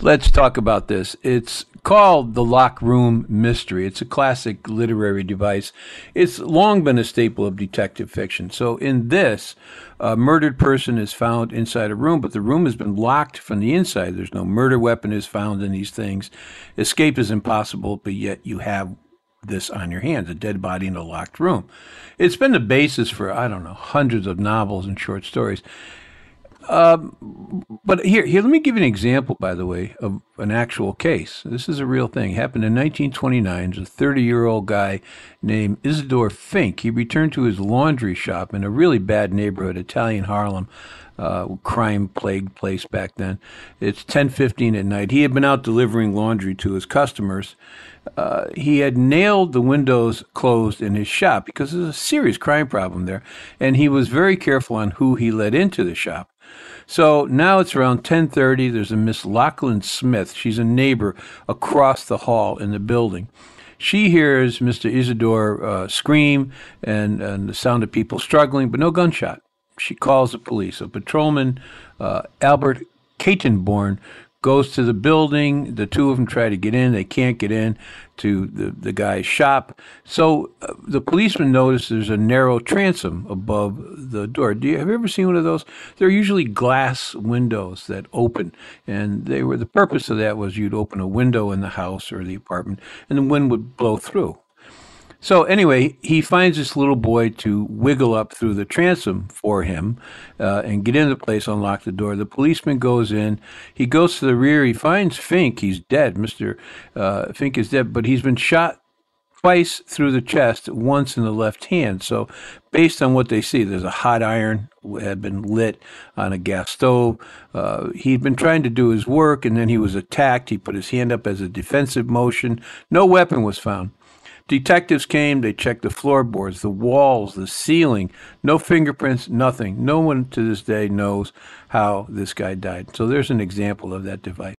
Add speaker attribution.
Speaker 1: Let's talk about this. It's called the Lock Room Mystery. It's a classic literary device. It's long been a staple of detective fiction. So, in this, a murdered person is found inside a room, but the room has been locked from the inside. There's no murder weapon is found in these things. Escape is impossible, but yet you have this on your hands, a dead body in a locked room. It's been the basis for, I don't know, hundreds of novels and short stories. But here, let me give you an example, by the way, of an actual case. This is a real thing. It happened in 1929. There's a 30-year-old guy named Isidore Fink. He returned to his laundry shop in a really bad neighborhood, Italian Harlem, crime-plagued place back then. It's 10:15 at night. He had been out delivering laundry to his customers. He had nailed the windows closed in his shop because there's a serious crime problem there, and he was very careful on who he let into the shop. So now it's around 10:30. There's a Miss Lachlan Smith. She's a neighbor across the hall in the building. She hears Mr. Isidore scream and the sound of people struggling, but no gunshot. She calls the police. A patrolman, Albert Katenborn, goes to the building. The two of them try to get in. They can't get in to the guy's shop. So the policeman notices there's a narrow transom above the door. Have you ever seen one of those? They're usually glass windows that open, and the purpose of that was you'd open a window in the house or the apartment, and the wind would blow through. So anyway, he finds this little boy to wiggle up through the transom for him and get into the place, unlock the door. The policeman goes in. He goes to the rear. He finds Fink. He's dead. Mr. Fink is dead, but he's been shot twice through the chest, once in the left hand. So based on what they see, there's a hot iron had been lit on a gas stove. He'd been trying to do his work, and then he was attacked. He put his hand up as a defensive motion. No weapon was found. Detectives came, they checked the floorboards, the walls, the ceiling, no fingerprints, nothing. No one to this day knows how this guy died. So there's an example of that device.